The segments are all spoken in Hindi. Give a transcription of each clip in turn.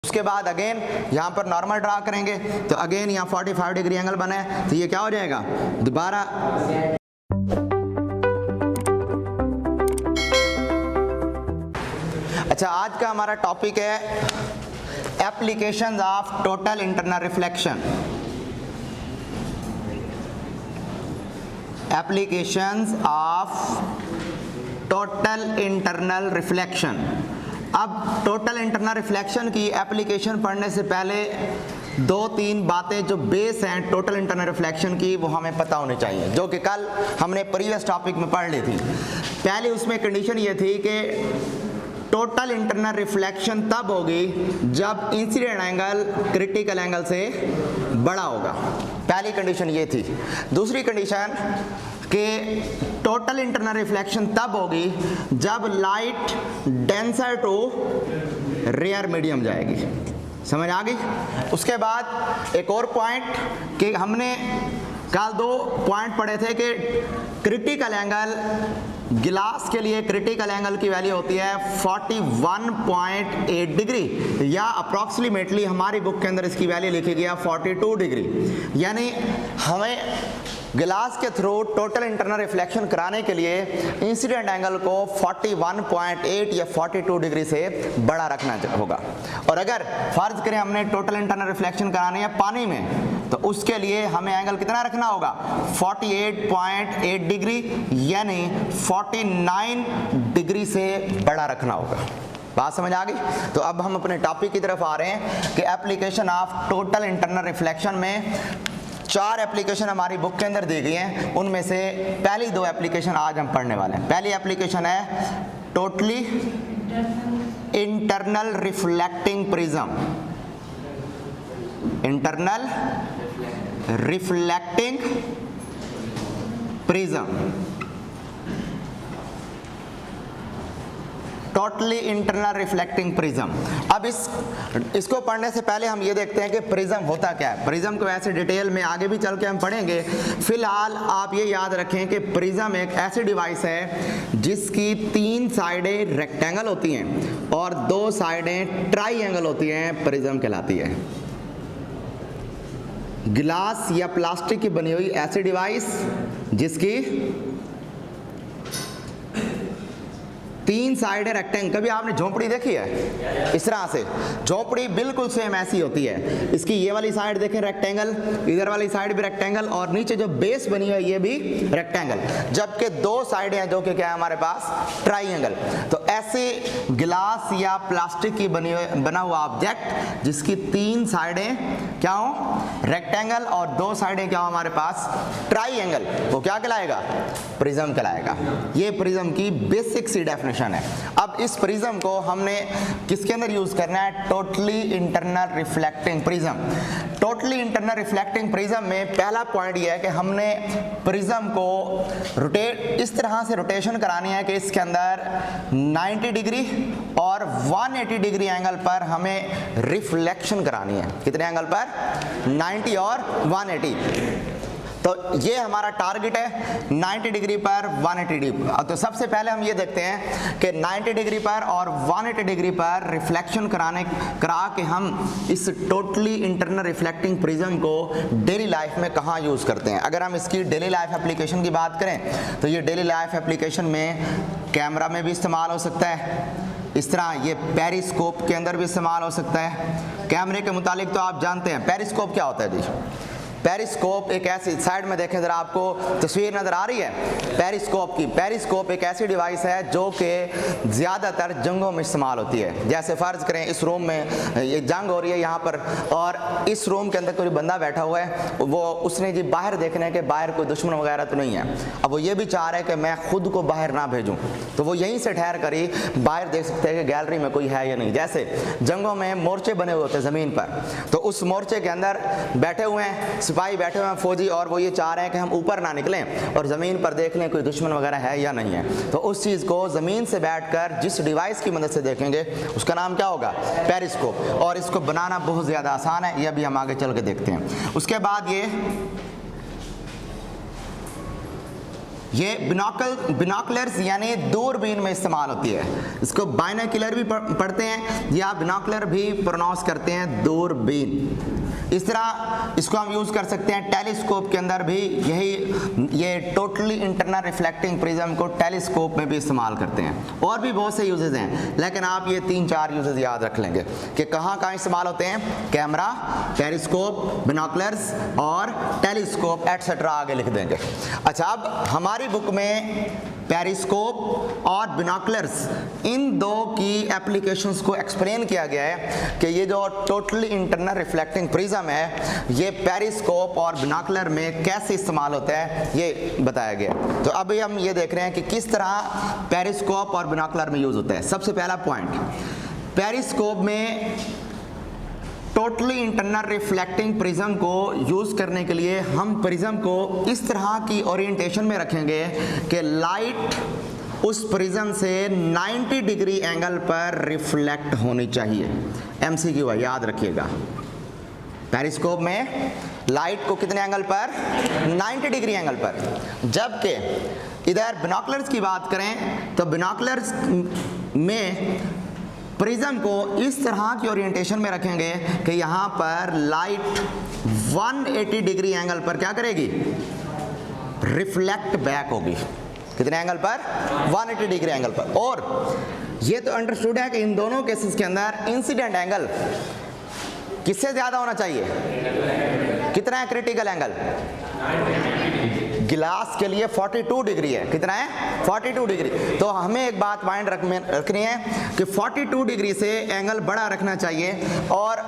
उसके बाद अगेन यहाँ पर नॉर्मल ड्रा करेंगे तो अगेन यहाँ 45 डिग्री एंगल बना है, तो ये क्या हो जाएगा दोबारा। अच्छा, आज का हमारा टॉपिक है applications of total internal reflection. Applications of total internal reflection. अब टोटल इंटरनल रिफ्लेक्शन की एप्लीकेशन पढ़ने से पहले दो तीन बातें जो बेस हैं टोटल इंटरनल रिफ्लेक्शन की वो हमें पता होनी चाहिए, जो कि कल हमने प्रीवियस टॉपिक में पढ़ ली थी। पहले उसमें कंडीशन ये थी कि टोटल इंटरनल रिफ्लेक्शन तब होगी जब इंसिडेंट एंगल क्रिटिकल एंगल से बड़ा होगा। पहली कंडीशन ये थी। दूसरी कंडीशन कि टोटल इंटरनल रिफ्लेक्शन तब होगी जब light denser to rare medium जाएगी। समझ आ गई? उसके बाद एक और पॉइंट कि हमने कल दो पॉइंट पढ़े थे कि क्रिटिकल एंगल गिलास के लिए क्रिटिकल एंगल की वैल्यू होती है 41.8 डिग्री, या अप्रॉक्सीमेटली हमारी बुक के अंदर इसकी वैल्यू लिखी गया 42 डिग्री। यानी हमें गिलास के थ्रू टोटल इंटरनल रिफ्लेक्शन कराने के लिए इंसिडेंट एंगल को 41.8 या 42 डिग्री से बड़ा रखना होगा। और अगर फर्ज करें हमने टोटल इंटरनल रिफ्लेक्शन कराने है पानी में, तो उसके लिए हमें एंगल कितना रखना होगा 48.8 डिग्री, यानी 49 डिग्री से बड़ा रखना होगा। बात समझ आ गई? तो अब हम अपने टॉपिक की तरफ आ रहे हैं कि application of total internal reflection में 4 एप्लीकेशन हमारी बुक के अंदर दी गई हैं। उनमें से पहली 2 एप्लीकेशन आज हम पढ़ने वाले हैं। पहली एप्लीकेशन है totally internal reflecting prism. Internal reflecting prism, totally internal reflecting prism. अब इसको पढ़ने से पहले हम ये देखते हैं कि प्रिज्म होता क्या है। प्रिज्म को ऐसे डिटेल में आगे भी चल के हम पढ़ेंगे। फिलहाल आप ये याद रखें कि प्रिज्म एक ऐसी डिवाइस है जिसकी 3 साइडें रेक्टेंगल होती हैं और 2 साइडें ट्राइएंगल होती हैं, प्रिज्म कहलाती है। गिलास या प्लास्टिक की बनी हुई ऐसी डिवाइस जिसकी 3 साइडें रेक्टेंगल। कभी आपने झोंपड़ी देखी है? इस तरह से झोंपड़ी बिल्कुल सेम ऐसी होती है। इसकी ये वाली साइड देखें रेक्टेंगल, इधर वाली साइड भी रेक्टेंगल, और नीचे जो बेस बनी है ये भी रेक्टेंगल, जबकि 2 साइडें हैं जो कि क्या है हमारे पास ट्राइएंगल। तो ऐसे गिलास या प्लास्टिक की बना हुआ ऑब्जेक्ट जिसकी 3 साइडें क्या हो रेक्टेंगल और 2 साइडें क्या हो हमारे पास ट्राइएंगल, वो क्या कहलाएगा? प्रिज्म कहलाएगा। ये प्रिज्म की बेसिक सी डेफिनेशन है। अब इस प्रिज्म को हमने किसके अंदर यूज करना है? Totally internal reflecting prism. Totally internal reflecting prism में पहला पॉइंट यह है कि हमने प्रिज्म को रोटेट इस तरह से रोटेशन करानी है कि इसके अंदर 90 डिग्री और 180 डिग्री एंगल पर हमें रिफ्लेक्शन करानी है। कितने एंगल पर? 90 और 180। तो ये हमारा टारगेट है 90 डिग्री पर 180 डिग्री। तो सबसे पहले हम ये देखते हैं कि 90 डिग्री पर और 180 डिग्री पर रिफ्लेक्शन करा के हम इस टोटली इंटरनल रिफ्लेक्टिंग प्रिज्म को डेली लाइफ में कहाँ यूज़ करते हैं। अगर हम इसकी डेली लाइफ एप्लीकेशन की बात करें तो ये डेली लाइफ एप्लीकेशन में कैमरा में भी इस्तेमाल हो सकता है, इस तरह ये पेरिस्कोप के अंदर भी इस्तेमाल हो सकता है। कैमरे के मुतालिक तो आप जानते हैं पेरिस्कोप क्या होता है जी। पेरिस्कोप एक ऐसी, साइड में देखें जरा, आपको तस्वीर नजर आ रही है पेरिस्कोप की। पेरिस्कोप एक ऐसी डिवाइस है जो कि ज़्यादातर जंगों में इस्तेमाल होती है। जैसे फ़र्ज़ करें इस रूम में ये जंग हो रही है यहाँ पर, और इस रूम के अंदर कोई बंदा बैठा हुआ है, वो उसने जी बाहर देखना है कि बाहर कोई दुश्मन वगैरह तो नहीं है। अब वो ये भी चाह रहा है कि मैं खुद को बाहर ना भेजूँ, तो वो यहीं से ठहर कर ही बाहर देख सकते हैं कि गैलरी में कोई है या नहीं। जैसे जंगों में मोर्चे बने हुए होते हैं ज़मीन पर, तो उस मोर्चे के अंदर बैठे हुए हैं सिपाही, बैठे हुए हैं फौजी, और वो ये चाह रहे हैं कि हम ऊपर ना निकलें और ज़मीन पर देख लें कोई दुश्मन वगैरह है या नहीं है। तो उस चीज़ को ज़मीन से बैठकर जिस डिवाइस की मदद से देखेंगे उसका नाम क्या होगा? पेरिस्कोप। और इसको बनाना बहुत ज़्यादा आसान है, यह भी हम आगे चल के देखते हैं। उसके बाद ये ये बिनॉकुलर्स यानी दूरबीन में इस्तेमाल होती है। इसको बाइनोक्यूलर भी पढ़ते हैं या बिनॉकुलर भी प्रोनाउंस करते हैं, दूरबीन। इस तरह इसको हम यूज़ कर सकते हैं टेलीस्कोप के अंदर भी, ये टोटली इंटरनल रिफ्लेक्टिंग प्रिज्म को टेलीस्कोप में भी इस्तेमाल करते हैं। और भी बहुत से यूजेस हैं, लेकिन आप ये 3-4 यूजेस याद रख लेंगे कि कहाँ कहाँ इस्तेमाल होते हैं। कैमरा, पेरिस्कोप, बिनॉकुलर्स और टेलीस्कोप एटसेट्रा आगे लिख देंगे। अच्छा, अब हमारी बुक में पेरिस्कोप और बिनॉकुलर्स इन दो की एप्लीकेशंस को एक्सप्लेन किया गया है कि ये जो टोटली इंटरनल रिफ्लेक्टिंग प्रिज्म है ये पेरिस्कोप और बिनॉकुलर में कैसे इस्तेमाल होता है ये बताया गया। तो अभी हम ये देख रहे हैं कि किस तरह पेरिस्कोप और बिनॉकुलर में यूज होता है। सबसे पहला पॉइंट, पेरिस्कोप में टोटली इंटरनल रिफ्लेक्टिंग प्रिज्म को यूज़ करने के लिए हम प्रिज्म को इस तरह की ओरिएंटेशन में रखेंगे कि लाइट उस प्रिज्म से 90 डिग्री एंगल पर रिफ्लेक्ट होनी चाहिए। एमसीक्यू है, याद रखिएगा। पेरिस्कोप में लाइट को कितने एंगल पर? 90 डिग्री एंगल पर। जबकि इधर बिनॉकुलर्स की बात करें तो बिनॉकुलर्स में प्रिज्म को इस तरह की ओरिएंटेशन में रखेंगे कि यहाँ पर लाइट 180 डिग्री एंगल पर क्या करेगी? रिफ्लेक्ट बैक होगी। कितने एंगल पर? 180 डिग्री एंगल पर। और ये तो अंडरस्टूड है कि इन दोनों केसेस के अंदर इंसिडेंट एंगल किससे ज्यादा होना चाहिए? कितना है क्रिटिकल एंगल? गिलास के लिए 42 डिग्री है। कितना है? 42 डिग्री। तो हमें एक बात माइंड रखनी है कि 42 डिग्री से एंगल बड़ा रखना चाहिए और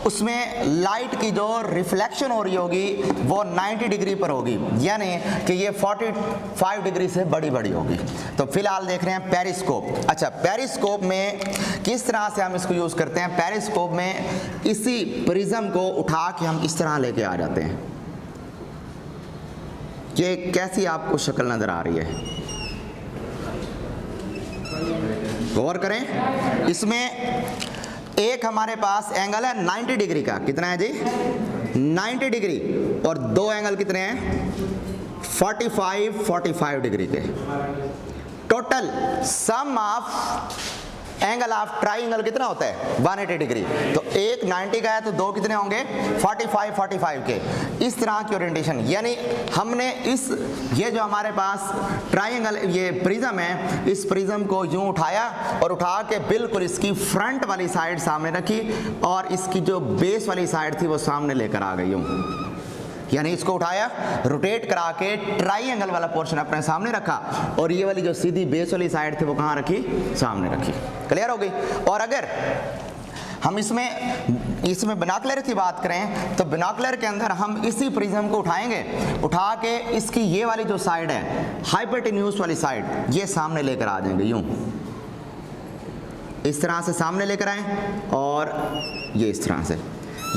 उसमें लाइट की जो रिफ्लेक्शन हो रही होगी वो 90 डिग्री पर होगी, यानी कि ये 45 डिग्री से बड़ी होगी। तो फिलहाल देख रहे हैं पेरिस्कोप। अच्छा, पेरिस्कोप में किस तरह से हम इसको यूज़ करते हैं? पेरिस्कोप में इसी प्रिज्म को उठा के हम इस तरह लेके आ जाते हैं। ये कैसी आपको शक्ल नजर आ रही है? गौर करें, इसमें एक हमारे पास एंगल है 90 डिग्री का। कितना है जी? 90 डिग्री। और दो एंगल कितने हैं? 45 डिग्री के। Total sum of angle of triangle कितना होता है? 180 डिग्री। तो एक 90 का है तो दो कितने होंगे? 45 के। इस तरह की ओरिएंटेशन, यानी हमने ये जो हमारे पास ट्राइंगल ये प्रिज्म है, इस प्रिज्म को यूं उठाया और उठा के बिल्कुल इसकी फ्रंट वाली साइड सामने रखी और इसकी जो बेस वाली साइड थी वो सामने लेकर आ गई यूं। यानी इसको उठाया, रोटेट करा के ट्राइंगल वाला पोर्शन अपने सामने रखा और ये वाली जो सीधी बेस वाली साइड थी वो कहाँ रखी? सामने रखी। क्लियर हो गई? और अगर हम इसमें बिनॉकुलर की बात करें तो बिनॉकुलर के अंदर हम इसी प्रिज्म को उठाएंगे, उठा के इसकी ये वाली जो साइड है हाइपोटेन्यूज वाली साइड, ये सामने लेकर आ जाएंगे यूं। इस तरह से सामने लेकर आए और ये इस तरह से।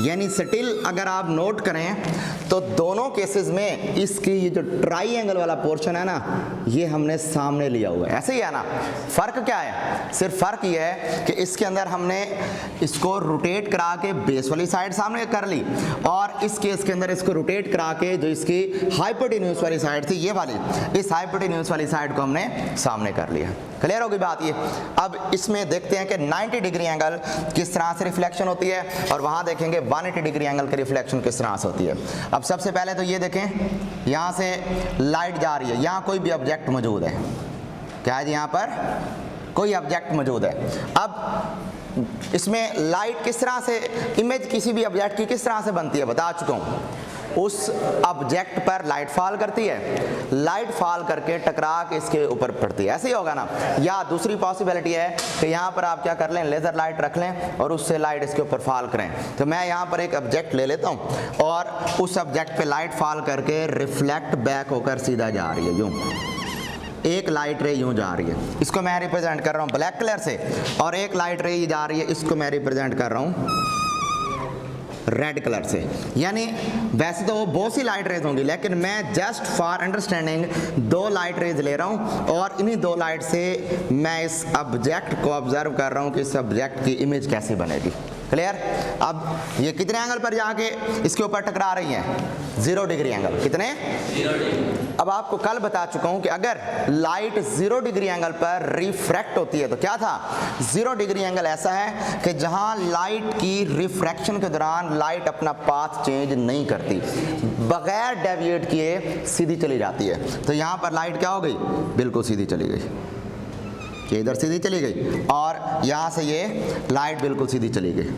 यानी स्टिल अगर आप नोट करें तो दोनों केसेस में इसकी ये जो ट्राइंगल वाला पोर्शन है ना, ये हमने सामने लिया हुआ है। ऐसे ही है ना? फर्क क्या है? सिर्फ फर्क ये है कि इसके अंदर हमने इसको रोटेट करा के बेस वाली साइड सामने कर ली और इस केस के अंदर इसको रोटेट करा के जो इसकी हाइपोटेन्यूज वाली साइड थी ये वाली, इस हाइपोटेन्यूज वाली साइड को हमने सामने कर लिया। क्लियर हो गई बात ये? अब इसमें देखते हैं कि 90 डिग्री एंगल किस तरह से रिफ्लेक्शन होती है और वहां देखेंगे 180 डिग्री एंगल की रिफ्लेक्शन किस तरह से होती है। अब सबसे पहले तो ये देखें, यहाँ से लाइट जा रही है, यहाँ कोई भी ऑब्जेक्ट मौजूद है। क्या है जी? यहाँ पर कोई ऑब्जेक्ट मौजूद है। अब इसमें लाइट किस तरह से, इमेज किसी भी ऑब्जेक्ट की किस तरह से बनती है बता चुका हूँ। उस ऑब्जेक्ट पर लाइट फॉल करती है, लाइट फॉल करके टकरा के इसके ऊपर पड़ती है। ऐसे ही होगा ना? या दूसरी पॉसिबिलिटी है कि यहाँ पर आप क्या कर लें, लेजर लाइट रख लें और उससे लाइट इसके ऊपर फॉल करें। तो मैं यहाँ पर एक ऑब्जेक्ट ले लेता हूँ और उस ऑब्जेक्ट पे लाइट फॉल करके रिफ्लेक्ट बैक होकर सीधा जा रही है यूँ। एक लाइट रे यूं जा रही है, इसको मैं रिप्रेजेंट कर रहा हूँ ब्लैक कलर से, और एक लाइट रे जा रही है, इसको मैं रिप्रेजेंट कर रहा हूँ रेड कलर से। यानी वैसे तो वो बहुत सी लाइट रेज होंगी, लेकिन मैं जस्ट फॉर अंडरस्टैंडिंग दो लाइट रेज ले रहा हूँ और इन्हीं दो लाइट से मैं इस ऑब्जेक्ट को ऑब्जर्व कर रहा हूँ कि इस ऑब्जेक्ट की इमेज कैसे बनेगी। क्लियर। अब ये कितने एंगल पर जाके इसके ऊपर टकरा रही हैं? 0 डिग्री एंगल। कितने? 0 डिग्री। अब आपको कल बता चुका हूं कि अगर लाइट 0 डिग्री एंगल पर रिफ्रैक्ट होती है तो क्या था? 0 डिग्री एंगल ऐसा है कि जहां लाइट की रिफ्रैक्शन के दौरान लाइट अपना पाथ चेंज नहीं करती, बगैर डेविएट किए सीधी चली जाती है। तो यहां पर लाइट क्या हो गई? बिल्कुल सीधी चली गई, ये इधर सीधी चली गई और यहाँ से ये लाइट बिल्कुल सीधी चली गई।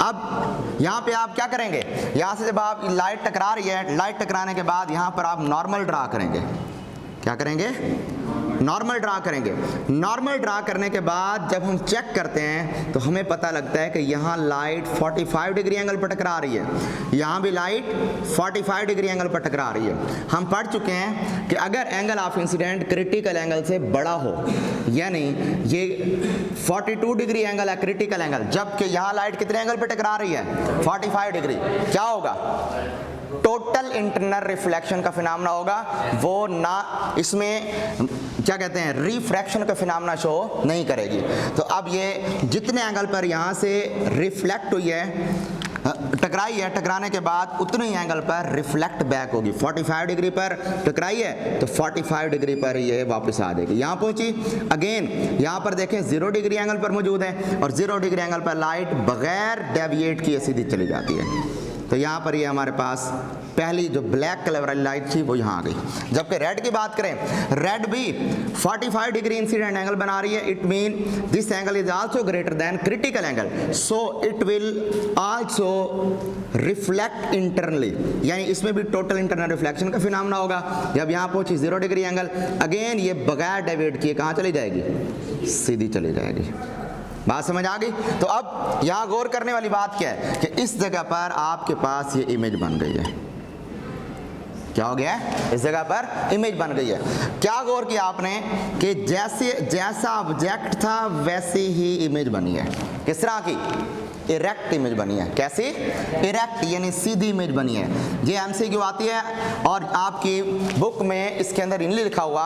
अब यहाँ पे आप क्या करेंगे? यहाँ से जब आप लाइट टकरा रही है, लाइट टकराने के बाद यहाँ पर आप नॉर्मल ड्रा करेंगे। क्या करेंगे? नॉर्मल ड्रा करेंगे। नॉर्मल ड्रा करने के बाद जब हम चेक करते हैं तो हमें पता लगता है कि यहाँ लाइट 45 डिग्री एंगल पर टकरा रही है, यहाँ भी लाइट 45 डिग्री एंगल पर टकरा रही है। हम पढ़ चुके हैं कि अगर angle of incident critical angle से बड़ा हो, यानी ये 42 डिग्री एंगल है क्रिटिकल एंगल, जबकि यहाँ लाइट कितने एंगल पर टकरा रही है? 45 डिग्री, क्या होगा? टोटल इंटरनल रिफ्लेक्शन का फिनोमेना होगा, वो ना इसमें क्या कहते हैं रिफ्रैक्शन का फिनोमेना शो नहीं करेगी। तो अब ये जितने एंगल पर यहाँ से रिफ्लेक्ट हुई है, टकराई है, टकराने के बाद उतने ही एंगल पर रिफ्लेक्ट बैक होगी। 45 डिग्री पर टकराई है तो 45 डिग्री पर ये वापस आ जाएगी। यहाँ पहुंची, अगेन यहाँ पर देखें 0 डिग्री एंगल पर मौजूद है और 0 डिग्री एंगल पर लाइट बगैर डेविएट किए सीधी चली जाती है। तो यहाँ पर ये हमारे पास पहली जो ब्लैक कलर वाली लाइट थी वो यहाँ आ गई। जबकि रेड की बात करें, रेड भी 45 डिग्री इंसिडेंट एंगल बना रही है। It mean this angle is also greater than critical angle, so it will also reflect internally, यानी इसमें भी टोटल इंटरनल रिफ्लेक्शन का फिनोमेना होगा। जब यहाँ पहुंची 0 डिग्री एंगल, अगेन ये बगैर डेविएट किए कहाँ चली जाएगी? सीधी चली जाएगी। बात समझ आ गई? तो अब यहाँ गौर करने वाली बात क्या है कि इस जगह पर आपके पास ये इमेज बन गई है। क्या हो गया है? इस जगह पर इमेज बन गई है। क्या गौर किया आपने कि जैसा ऑब्जेक्ट था वैसी ही इमेज बनी है। किस तरह की? इरेक्ट इमेज बनी है। कैसी? इरेक्ट, यानी सीधी इमेज बनी है। ये एमसीक्यू आती है और आपकी बुक में इसके अंदर इनली लिखा हुआ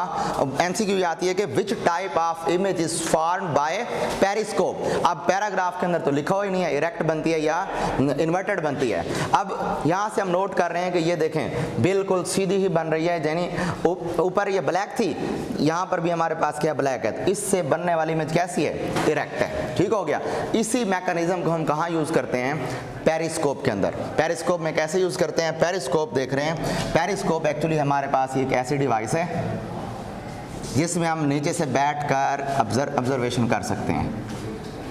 एमसीक्यू आती है कि which type of image is formed by periscope. अब पैराग्राफ के अंदर तो लिखा ही नहीं है इरेक्ट बनती है या इन्वर्टेड बनती है। अब यहाँ से हम नोट कर रहे हैं कि ये देखें बिल्कुल सीधी ही बन रही है, यानी ऊपर ये ब्लैक थी, यहाँ पर भी हमारे पास क्या ब्लैक है, तो इससे बनने वाली इमेज कैसी है? इरेक्ट है। ठीक हो गया। इसी मैकेनिज्म को हम कहाँ यूज करते हैं? पेरिस्कोप के अंदर। पेरिस्कोप में कैसे यूज करते हैं? पेरिस्कोप देख रहे हैं। पेरिस्कोप एक्चुअली हमारे पास एक ऐसी डिवाइस है जिसमें हम नीचे से बैठकर ऑब्जर्वेशन कर सकते हैं।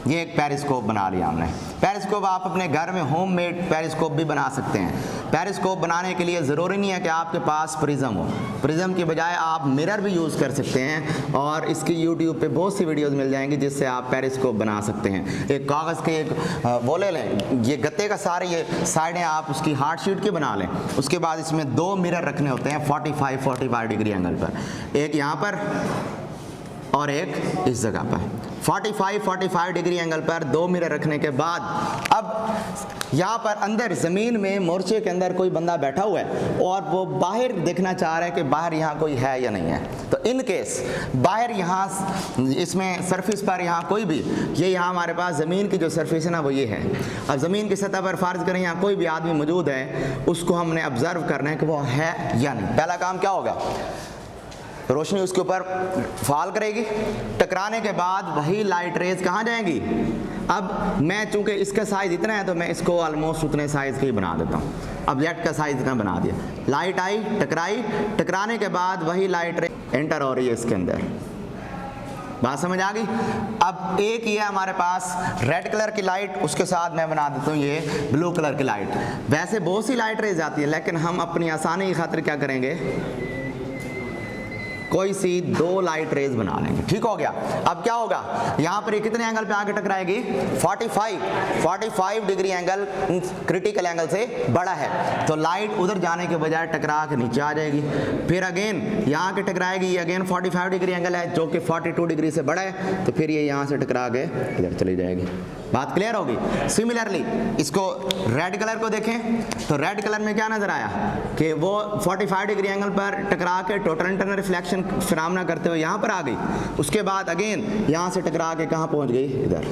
ये एक पेरिस्कोप बना लिया हमने। पेरिस्कोप आप अपने घर में होममेड पेरिस्कोप भी बना सकते हैं। पेरिस्कोप बनाने के लिए ज़रूरी नहीं है कि आपके पास प्रिज्म हो, प्रिज्म की बजाय आप मिरर भी यूज़ कर सकते हैं और इसकी यूट्यूब पे बहुत सी वीडियोस मिल जाएंगी जिससे आप पेरिस्कोप बना सकते हैं। एक कागज़ के एक वो ले लें, ये गत्ते का सारे ये साइडें आप उसकी हार्ड शीट की बना लें। उसके बाद इसमें 2 मिरर रखने होते हैं 45 डिग्री एंगल पर, एक यहाँ पर और एक इस जगह पर। 45 डिग्री एंगल पर 2 मिरर रखने के बाद अब यहाँ पर अंदर ज़मीन में मोर्चे के अंदर कोई बंदा बैठा हुआ है और वो बाहर देखना चाह रहा है कि बाहर यहाँ कोई है या नहीं है। तो इन केस बाहर यहाँ इसमें सरफेस पर यहाँ कोई भी, ये यहाँ हमारे पास ज़मीन की जो सरफेस है ना वो ये है। अब ज़मीन की सतह पर फ़र्ज़ करें यहाँ कोई भी आदमी मौजूद है, उसको हमने ऑब्ज़र्व करना है कि वो है या नहीं। पहला काम क्या होगा? रोशनी उसके ऊपर फॉल करेगी, टकराने के बाद वही लाइट रेज कहाँ जाएंगी? अब मैं चूंकि इसका साइज इतना है तो मैं इसको ऑलमोस्ट उतने साइज का ही बना देता हूँ। ऑब्जेक्ट का साइज इतना बना दिया, लाइट आई, टकराई, टकराने के बाद वही लाइट रेज एंटर हो रही है इसके अंदर। बात समझ आ गई? अब एक ये हमारे पास रेड कलर की लाइट, उसके साथ मैं बना देता हूँ ये ब्लू कलर की लाइट। वैसे बहुत सी लाइट रेज आती है लेकिन हम अपनी आसानी की खातिर क्या करेंगे, कोई सी 2 लाइट रेज बना लेंगे। ठीक हो गया। अब क्या होगा, यहाँ पर ये कितने एंगल पे आके टकराएगी? 45 डिग्री एंगल क्रिटिकल एंगल से बड़ा है तो लाइट उधर जाने के बजाय टकरा के नीचे आ जाएगी। फिर अगेन यहाँ के टकराएगी, ये अगेन 45 डिग्री एंगल है जो कि 42 डिग्री से बड़ा है, तो फिर ये यहाँ से टकरा के इधर चली जाएगी। बात क्लियर होगी? सिमिलरली इसको रेड कलर को देखें तो रेड कलर में क्या नजर आया कि वो 45 डिग्री एंगल पर टकरा के टोटल इंटरनल रिफ्लेक्शन फिनोमेना करते हुए यहाँ पर आ गई। उसके बाद अगेन यहाँ से टकरा के कहाँ पहुँच गई? इधर।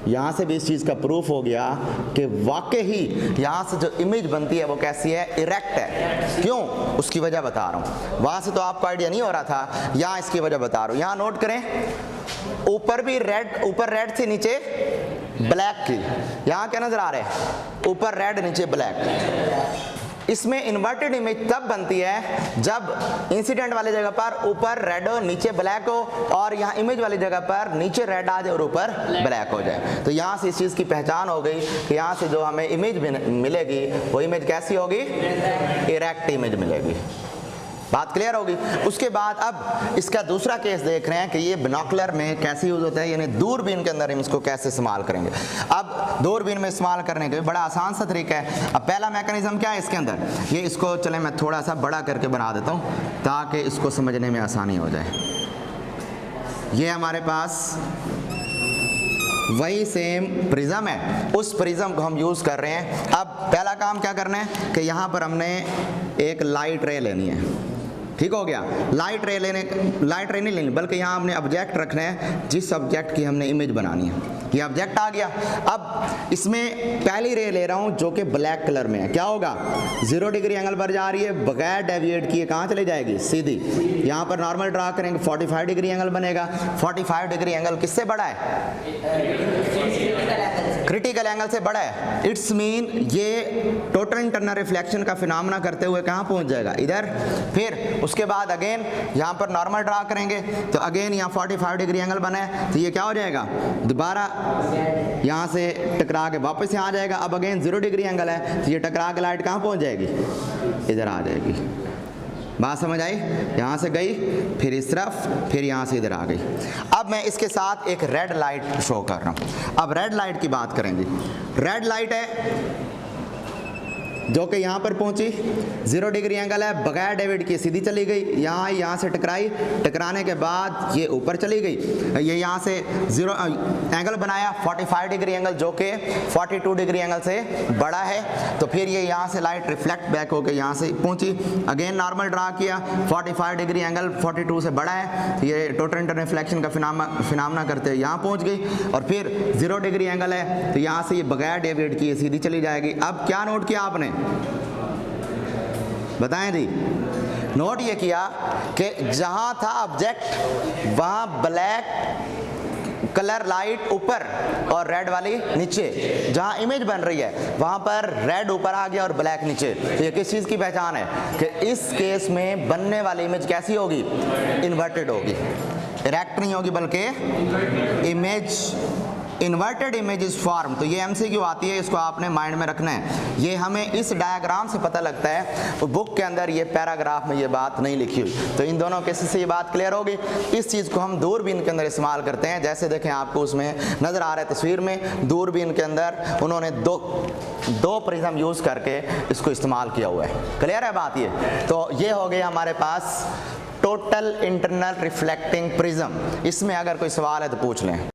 यहाँ से भी इस चीज़ का प्रूफ हो गया कि वाकई ही यहाँ से जो इमेज बनती है वो कैसी है, इरेक्ट है। क्यों, उसकी वजह बता रहा हूँ। वहाँ से तो आपको आइडिया नहीं हो रहा था, यहाँ इसकी वजह बता रहा हूँ। यहाँ नोट करें, ऊपर भी रेड, ऊपर रेड से नीचे ब्लैक की, यहाँ क्या नजर आ रहा है, ऊपर रेड नीचे ब्लैक। इसमें इन्वर्टेड इमेज तब बनती है जब इंसिडेंट वाली जगह पर ऊपर रेड हो नीचे ब्लैक हो, और यहाँ इमेज वाली जगह पर नीचे रेड आ जाए और ऊपर ब्लैक हो जाए। तो यहाँ से इस चीज़ की पहचान हो गई कि यहाँ से जो हमें इमेज मिलेगी वो इमेज कैसी होगी, इरेक्ट इमेज मिलेगी। बात क्लियर होगी। उसके बाद अब इसका दूसरा केस देख रहे हैं कि ये बिनॉकुलर में कैसे यूज होता है, यानी दूरबीन के अंदर हम इसको कैसे इस्तेमाल करेंगे। अब दूरबीन में इस्तेमाल करने के बड़ा आसान सा तरीका है। अब पहला मैकेनिज्म क्या है इसके अंदर, ये इसको चले मैं थोड़ा सा बड़ा करके बना देता हूँ ताकि इसको समझने में आसानी हो जाए। ये हमारे पास वही सेम प्रिज्म है, उस प्रिज्म को हम यूज़ कर रहे हैं। अब पहला काम क्या करना है कि यहाँ पर हमने एक लाइट रे लेनी है, ठीक हो गया। लाइट रे नहीं लेनी, बल्कि यहाँ हमने ऑब्जेक्ट रखना है जिस ऑब्जेक्ट की हमने इमेज बनानी है। ये ऑब्जेक्ट आ गया। अब इसमें पहली रे ले रहा हूँ जो कि ब्लैक कलर में है। क्या होगा, 0 डिग्री एंगल पर जा रही है, बगैर डेविएट किए कहाँ चली जाएगी, सीधी। यहाँ पर नॉर्मल ड्रा करेंगे, 45 डिग्री एंगल बनेगा। 45 डिग्री एंगल किससे बड़ा है, क्रिटिकल एंगल से बड़ा है। इट्स मीन ये टोटल इंटरनल रिफ्लेक्शन का फिनोमेना करते हुए कहाँ पहुँच जाएगा, इधर। फिर उसके बाद अगेन यहाँ पर नॉर्मल ड्रा करेंगे तो अगेन यहाँ 45 डिग्री एंगल बना है, तो ये क्या हो जाएगा, दोबारा यहाँ से टकरा के वापस यहाँ आ जाएगा। अब अगेन 0 डिग्री एंगल है, तो ये टकरा के लाइट कहाँ पहुँच जाएगी, इधर आ जाएगी। बात समझ आई, यहाँ से गई फिर इस तरफ, फिर यहाँ से इधर आ गई। अब मैं इसके साथ एक रेड लाइट शो कर रहा हूँ। अब रेड लाइट की बात करेंगे। रेड लाइट है जो कि यहाँ पर पहुँची, 0 डिग्री एंगल है, बगैर डेविएट किए सीधी चली गई, यहाँ आई, यहाँ से टकराई, टकराने के बाद ये ऊपर चली गई। ये यहाँ से 0 एंगल बनाया 45 डिग्री एंगल जो कि 42 डिग्री एंगल से बड़ा है। तो फिर ये यहाँ से लाइट रिफ्लेक्ट बैक होकर यहाँ से पहुँची, अगेन नॉर्मल ड्रा किया, 45 डिग्री एंगल 42 से बड़ा है, ये टोटल इंटरनल रिफ्लेक्शन का फिनोमेना करते हुए यहाँ पहुँच गई। और फिर 0 डिग्री एंगल है तो यहाँ से ये बगैर डेविएट किए सीधी चली जाएगी। अब क्या नोट किया आपने, बताएं जी। नोट ये किया कि जहां था ऑब्जेक्ट वहां ब्लैक कलर लाइट ऊपर और रेड वाली नीचे। जहां इमेज बन रही है वहां पर रेड ऊपर आ गया और ब्लैक नीचे। तो ये किस चीज की पहचान है कि इस केस में बनने वाली इमेज कैसी होगी, इन्वर्टेड होगी, इरेक्ट नहीं होगी बल्कि image inverted image is form. तो ये एमसीक्यू आती है, इसको आपने माइंड में रखना है। ये हमें इस डायग्राम से पता लगता है, बुक के अंदर ये पैराग्राफ में ये बात नहीं लिखी हुई। तो इन दोनों केसेस से ये बात क्लियर होगी। इस चीज़ को हम दूरबीन के अंदर इस्तेमाल करते हैं। जैसे देखें आपको उसमें नज़र आ रहा है तस्वीर में, दूरबीन के अंदर उन्होंने दो प्रिज्म यूज़ करके इसको इस्तेमाल किया हुआ है। क्लियर है बात ये। तो ये हो गया हमारे पास टोटल इंटरनल रिफ्लेक्टिंग प्रिज्म। इसमें अगर कोई सवाल है तो पूछ लें।